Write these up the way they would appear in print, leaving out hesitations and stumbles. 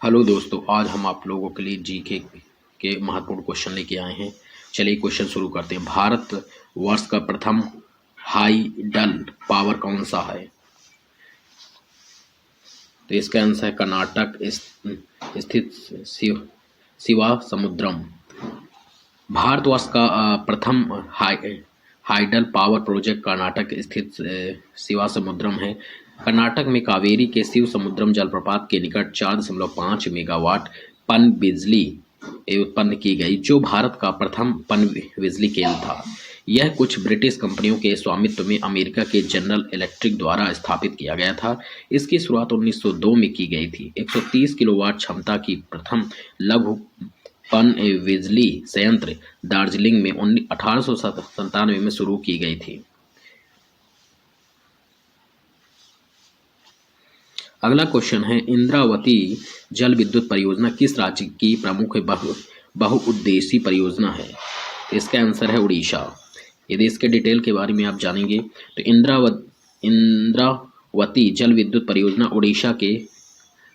Hello दोस्तों, आज हम आप लोगों के लिए जीके के महत्वपूर्ण क्वेश्चन लेके आए हैं। चलिए क्वेश्चन शुरू करते हैं। भारत वर्ष का प्रथम हाइडल पावर कौन सा है? तो इसका आंसर है कर्नाटक स्थित शिवा समुद्रम। भारतवर्ष का प्रथम हाइडल पावर प्रोजेक्ट कर्नाटक स्थित शिवा समुद्रम है। कर्नाटक में कावेरी के शिव समुद्रम जलप्रपात के निकट 4.5 मेगावाट पन बिजली उत्पन्न की गई, जो भारत का प्रथम पन बिजली केंद्र था। यह कुछ ब्रिटिश कंपनियों के स्वामित्व में अमेरिका के जनरल इलेक्ट्रिक द्वारा स्थापित किया गया था। इसकी शुरुआत 1902 में की गई थी। 130 किलोवाट क्षमता की प्रथम लघु पन बिजली संयंत्र दार्जिलिंग में 1897 में शुरू की गई थी। अगला क्वेश्चन है, इंद्रावती जल विद्युत परियोजना किस राज्य की प्रमुख बहुउद्देशीय परियोजना है? इसका आंसर है उड़ीसा। यदि इसके डिटेल के बारे में आप जानेंगे तो इंद्रावती जल विद्युत परियोजना उड़ीसा के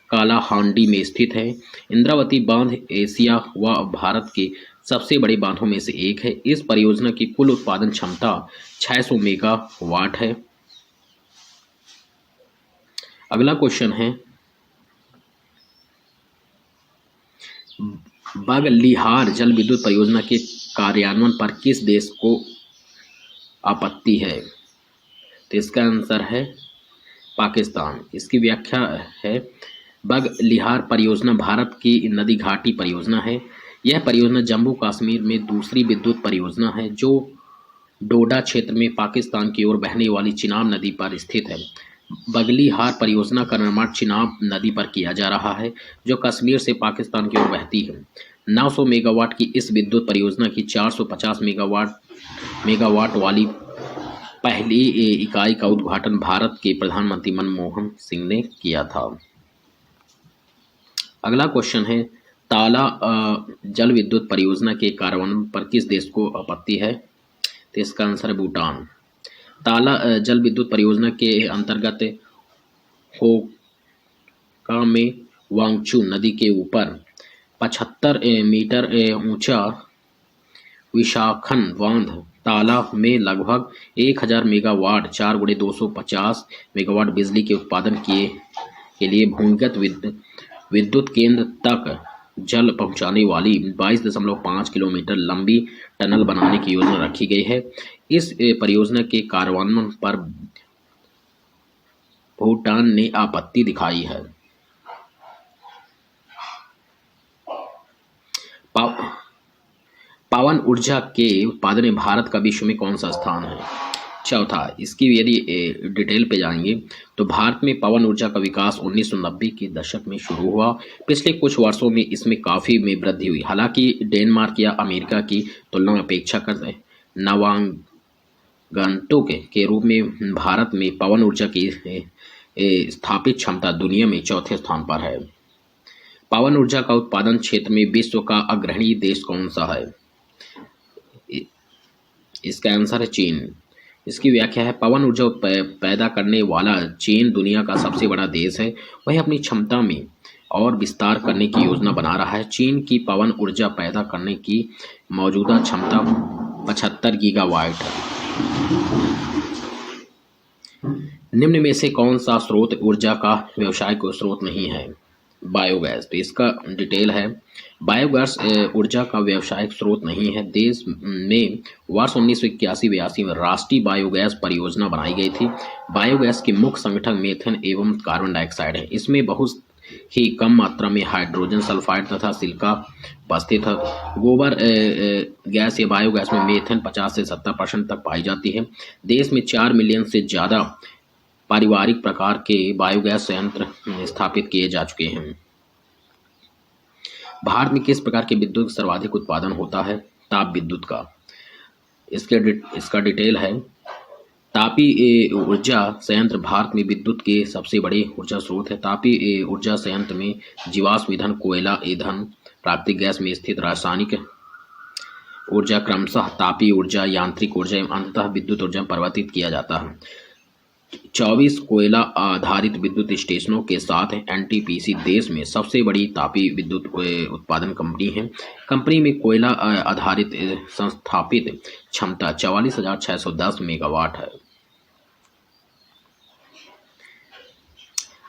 कालाहांडी में स्थित है। इंद्रावती बांध एशिया व भारत के सबसे बड़े बांधों में से एक है। इस परियोजना की कुल उत्पादन क्षमता 600 मेगावाट है। अगला क्वेश्चन है, बगलिहार जल विद्युत परियोजना के कार्यान्वयन पर किस देश को आपत्ति है? तो इसका आंसर है पाकिस्तान। इसकी व्याख्या है, बगलिहार परियोजना भारत की नदी घाटी परियोजना है। यह परियोजना जम्मू कश्मीर में दूसरी विद्युत परियोजना है जो डोडा क्षेत्र में पाकिस्तान की ओर बहने वाली चिनाब नदी पर स्थित है। बगलिहार परियोजना का निर्माण चिनाब नदी पर किया जा रहा है, जो कश्मीर से पाकिस्तान की ओर बहती है। 900 मेगावाट की इस विद्युत परियोजना की 450 मेगावाट वाली पहली इकाई का उद्घाटन भारत के प्रधानमंत्री मनमोहन सिंह ने किया था। अगला क्वेश्चन है, ताला जल विद्युत परियोजना के कार्यान्वयन पर किस देश को आपत्ति है? तो इसका आंसर है भूटान। ताला जल विद्युत परियोजना के अंतर्गत होका में वांगचू नदी के ऊपर 75 मीटर ऊंचा विशाखन बांध ताला में लगभग 1000 मेगावाट 4x250 मेगावाट बिजली के उत्पादन के लिए भूमिगत विद्युत केंद्र तक जल पहुंचाने वाली 22.5 किलोमीटर लंबी टनल बनाने की योजना रखी गई है। इस परियोजना के कार्यान्वयन पर भूटान ने आपत्ति दिखाई है। पवन ऊर्जा के उत्पादन में भारत का विश्व में कौन सा स्थान है? चौथा। इसकी यदि डिटेल पे जाएंगे तो भारत में पवन ऊर्जा का विकास 1990 के दशक में शुरू हुआ। पिछले कुछ वर्षों में इसमें काफ़ी में वृद्धि हुई। हालांकि डेनमार्क या अमेरिका की तुलना में अपेक्षाकृत नवागंतुक के रूप में भारत में पवन ऊर्जा की स्थापित क्षमता दुनिया में चौथे स्थान पर है। पवन ऊर्जा का उत्पादन क्षेत्र में विश्व का अग्रणी देश कौन सा है? इसका आंसर है चीन। इसकी व्याख्या है, पवन ऊर्जा पैदा करने वाला चीन दुनिया का सबसे बड़ा देश है। वह अपनी क्षमता में और विस्तार करने की योजना बना रहा है। चीन की पवन ऊर्जा पैदा करने की मौजूदा क्षमता 75 गीगावाट है। निम्न में से कौन सा स्रोत ऊर्जा का व्यावसायिक स्रोत नहीं है? बायोगैस। तो इसका डिटेल है, बायोगैस ऊर्जा का व्यावसायिक स्रोत नहीं है। देश में वर्ष 1981-82 में राष्ट्रीय बायोगैस परियोजना बनाई गई थी। बायोगैस के मुख्य संगठन मीथेन एवं कार्बन डाइऑक्साइड है। इसमें बहुत ही कम मात्रा में हाइड्रोजन सल्फाइड तथा सिलिका उपस्थित है। गोबर गैस या बायोगैस में मीथेन 50 से 70% तक पाई जाती है। देश में 4 मिलियन से ज़्यादा पारिवारिक प्रकार के बायोगैस संयंत्र स्थापित किए जा चुके हैं। भारत में किस प्रकार के विद्युत सर्वाधिक उत्पादन होता है? ताप विद्युत का। इसका डिटेल है, तापी ऊर्जा संयंत्र भारत में विद्युत के सबसे बड़े ऊर्जा स्रोत है। तापी ऊर्जा संयंत्र में जीवाश्म ईंधन, कोयला ईंधन, प्राकृतिक गैस में स्थित रासायनिक ऊर्जा क्रमशः तापी ऊर्जा, यांत्रिक ऊर्जा एवं अंततः विद्युत ऊर्जा में परिवर्तित किया जाता है। 24 कोयला आधारित विद्युत स्टेशनों के साथ एनटीपीसी देश में सबसे बड़ी तापीय विद्युत उत्पादन कंपनी है। कंपनी में कोयला आधारित संस्थापित क्षमता 44,610 मेगावाट है।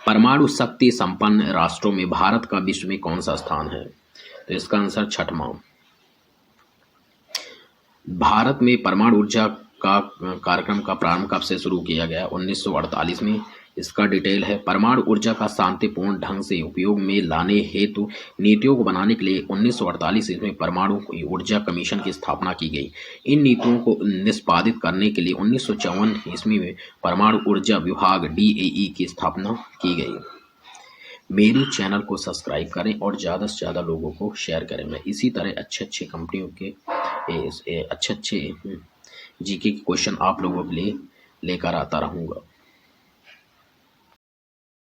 परमाणु शक्ति संपन्न राष्ट्रों में भारत का विश्व में कौन सा स्थान है? तो इसका आंसर 6वां। भारत में परमाणु ऊर्जा का कार्यक्रम का प्रारंभ कब से शुरू किया गया? 1948 में। इसका डिटेल है, परमाणु ऊर्जा का शांतिपूर्ण ढंग से उपयोग में लाने हेतु नीतियों को बनाने के लिए 1948 ईस्वी में परमाणु ऊर्जा कमीशन की स्थापना की गई। इन नीतियों को निष्पादित करने के लिए 1954 ईस्वी में परमाणु ऊर्जा विभाग DAE की स्थापना की गई। मेरे चैनल को सब्सक्राइब करें और ज़्यादा से ज़्यादा लोगों को शेयर करें। मैं इसी तरह अच्छे कंपनियों के अच्छे जीके के क्वेश्चन आप लोगों के लिए लेकर आता रहूँगा।